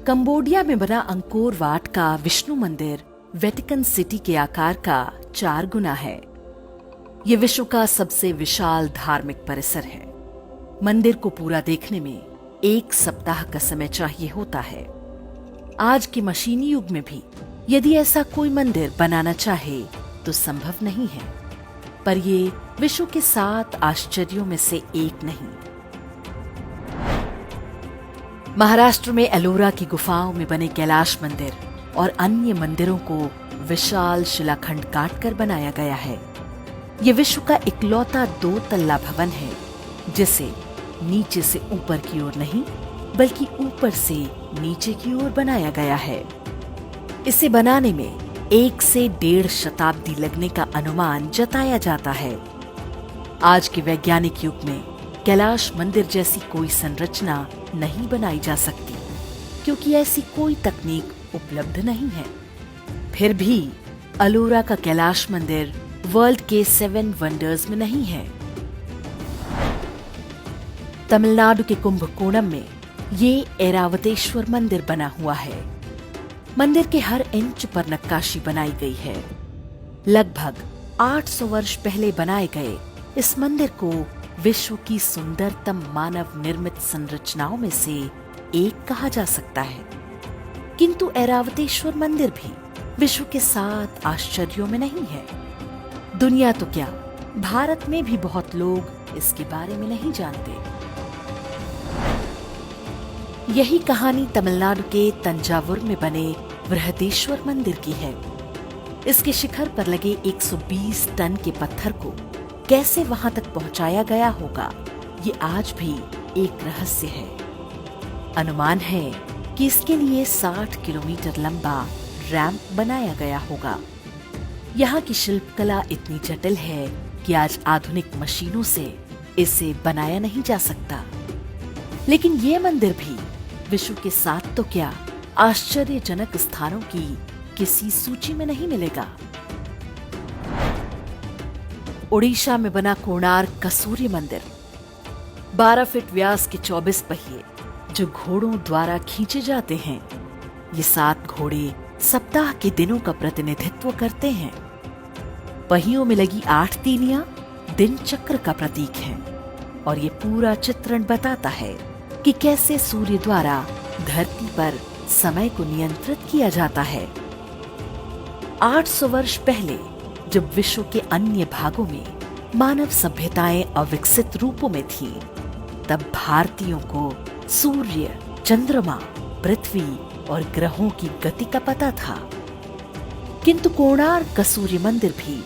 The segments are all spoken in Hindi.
कंबोडिया में बना अंकोर वाट का विष्णु मंदिर वेटिकन सिटी के आकार का 4 गुना है। ये विश्व का सबसे विशाल धार्मिक परिसर है। मंदिर को पूरा देखने में 1 सप्ताह का समय चाहिए होता है। आज के मशीनी युग में भी यदि ऐसा कोई मंदिर बनाना चाहे तो संभव नहीं है, पर ये विश्व के 7 आश्चर्यों में से एक नहीं। महाराष्ट्र में एलोरा की गुफाओं में बने कैलाश मंदिर और अन्य मंदिरों को विशाल शिलाखंड काटकर बनाया गया है। ये विश्व का इकलौता 2 तल्ला भवन है जिसे नीचे से ऊपर की ओर नहीं बल्कि ऊपर से नीचे की ओर बनाया गया है। इसे बनाने में 1 से 1.5 शताब्दी लगने का अनुमान जताया जाता है। आज के वैज्ञानिक युग में कैलाश मंदिर जैसी कोई संरचना नहीं बनाई जा सकती क्योंकि ऐसी कोई तकनीक उपलब्ध नहीं है। फिर भी अलोरा का कैलाश मंदिर वर्ल्ड के 7 वंडर्स में नहीं है। तमिलनाडु के कुंभकोणम में ये ऐरावतेश्वर मंदिर बना हुआ है। मंदिर के हर इंच पर नक्काशी बनाई गई है। लगभग 800 वर्ष पहले बनाए गए इस मंदिर को विश्व की सुंदरतम मानव निर्मित संरचनाओं में से एक कहा जा सकता है। किंतु ऐरावतेश्वर मंदिर भी विश्व के 7 आश्चर्यों में नहीं है। दुनिया तो क्या, भारत में भी बहुत लोग इसके बारे में नहीं जानते। यही कहानी तमिलनाडु के तंजावुर में बने बृहदेश्वर मंदिर की है। इसके शिखर पर लगे 120 टन के पत्थर को कैसे वहां तक पहुंचाया गया होगा, ये आज भी एक रहस्य है। अनुमान है कि इसके लिए 60 किलोमीटर लंबा रैंप बनाया गया होगा। यहाँ की शिल्पकला इतनी जटिल है कि आज आधुनिक मशीनों से इसे बनाया नहीं जा सकता। लेकिन ये मंदिर भी विश्व के 7 तो क्या आश्चर्यजनक स्थानों की किसी सूची में नहीं मिलेगा। ओडिशा में बना कोणार्क का सूर्य मंदिर 12 फीट व्यास के 24 पहिए जो घोड़ों द्वारा खींचे जाते हैं। ये 7 घोड़े सप्ताह के दिनों का प्रतिनिधित्व करते हैं। पहियों में लगी 8 तीलियां दिन चक्र का प्रतीक हैं और ये पूरा चित्रण बताता है कि कैसे सूर्य द्वारा धरती पर समय को नियंत्रित किया जाता है। 800 वर्ष पहले जब विश्व के अन्य भागों में मानव सभ्यताएं अविकसित रूपों में थीं, तब भारतीयों को सूर्य, चंद्रमा, पृथ्वी और ग्रहों की गति का पता था। किंतु कोणार्क का सूर्य मंदिर भी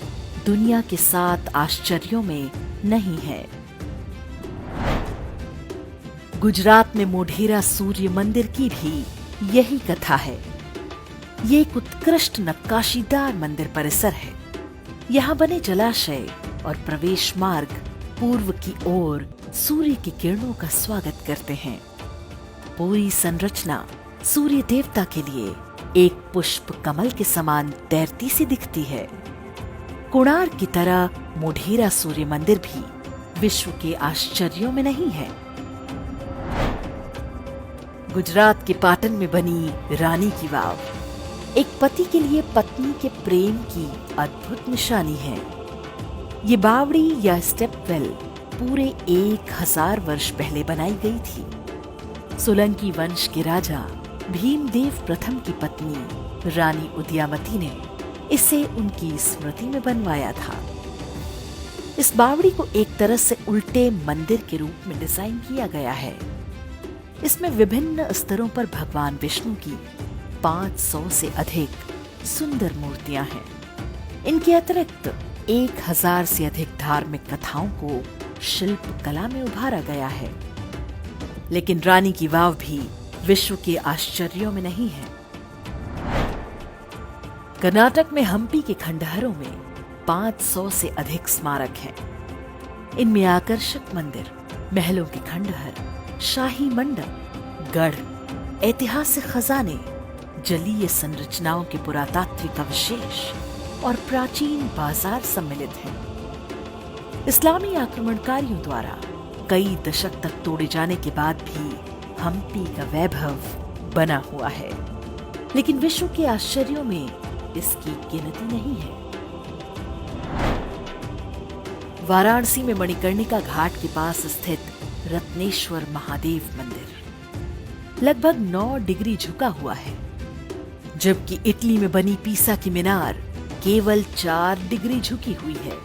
दुनिया के 7 आश्चर्यों में नहीं है। गुजरात में मोढेरा सूर्य मंदिर की भी यही कथा है। ये एक उत्कृष्ट नक्काशीदार मंदिर परिसर है। यहाँ बने जलाशय और प्रवेश मार्ग पूर्व की ओर सूर्य की किरणों का स्वागत करते हैं। पूरी संरचना सूर्य देवता के लिए एक पुष्प कमल के समान तैरती सी दिखती है। कोणार्क की तरह मोढेरा सूर्य मंदिर भी विश्व के आश्चर्यों में नहीं है। गुजरात के पाटन में बनी रानी की वाव एक पति के लिए पत्नी के प्रेम की अद्भुत निशानी है। ये बावड़ी या स्टेपवेल पूरे 1000 वर्ष पहले बनाई गई थी। सोलंकी वंश के राजा भीमदेव प्रथम की पत्नी रानी उदयामती ने इसे उनकी स्मृति में बनवाया था। इस बावड़ी को एक तरह से उल्टे मंदिर के रूप में डिजाइन किया गया है। इसमें विभिन्न स्तरों पर भगवान विष्णु की 500 से अधिक सुंदर मूर्तियां हैं। इनके अतिरिक्त 1000 से अधिक धार्मिक कथाओं को शिल्प कला में उभारा गया है। लेकिन रानी की वाव भी विश्व के आश्चर्यों में नहीं है। कर्नाटक में हम्पी के खंडहरों में 500 से अधिक स्मारक हैं। इनमें आकर्षक मंदिर, महलों के खंडहर, शाही मंडप, गढ़, ऐतिहासिक खजाने, जलीय संरचनाओं के पुरातात्विक अवशेष और प्राचीन बाजार सम्मिलित हैं। इस्लामी आक्रमणकारियों द्वारा कई दशक तक तोड़े जाने के बाद भी हम्पी का वैभव बना हुआ है, लेकिन विश्व के आश्चर्यों में इसकी गिनती नहीं है। वाराणसी में मणिकर्णिका घाट के पास स्थित रत्नेश्वर महादेव मंदिर लगभग 9 डिग्री झुका हुआ है, जबकि इटली में बनी पीसा की मीनार केवल 4 डिग्री झुकी हुई है।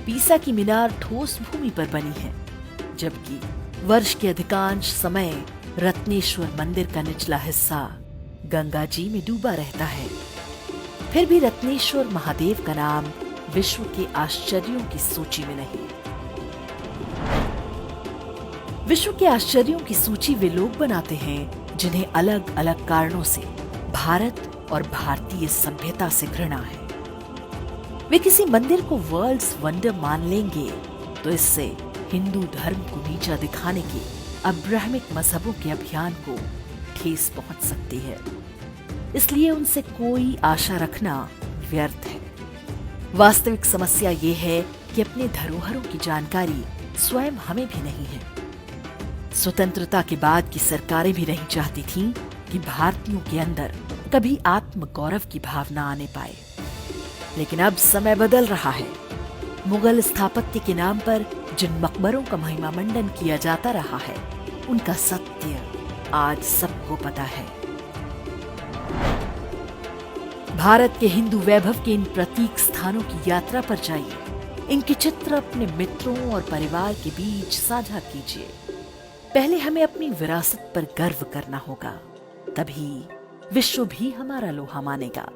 पीसा की मीनार ठोस भूमि पर बनी है, जबकि वर्ष के अधिकांश समय रत्नेश्वर मंदिर का निचला हिस्सा गंगा जी में डूबा रहता है। फिर भी रत्नेश्वर महादेव का नाम विश्व के आश्चर्यों की सूची में नहीं। विश्व के आश्चर्यों की सूची वे लोग बनाते हैं जिन्हें अलग अलग कारणों से भारत और भारतीय सभ्यता से घृणा है। वे किसी मंदिर को वर्ल्ड्स वंडर मान लेंगे तो इससे हिंदू धर्म को नीचा दिखाने के अब्राहमिक मजहबों के अभियान को ठेस पहुंच सकती है। इसलिए उनसे कोई आशा रखना व्यर्थ है। वास्तविक समस्या ये है कि अपने धरोहरों की जानकारी स्वयं हमें भी नहीं है। स्वतंत्रता के बाद की सरकारें भी नहीं चाहती थीं कि भारतीयों के अंदर कभी आत्म गौरव की भावना आने पाए, लेकिन अब समय बदल रहा है। मुगल स्थापत्य के नाम पर जिन मकबरों का महिमा मंडन किया जाता रहा है, उनका सत्य आज सबको पता है। भारत के हिंदू वैभव के इन प्रतीक स्थानों की यात्रा पर जाइए। इनके चित्र अपने मित्रों और परिवार के बीच साझा कीजिए। पहले हमें अपनी विरासत पर गर्व करना होगा, तभी विश्व भी हमारा लोहा मानेगा।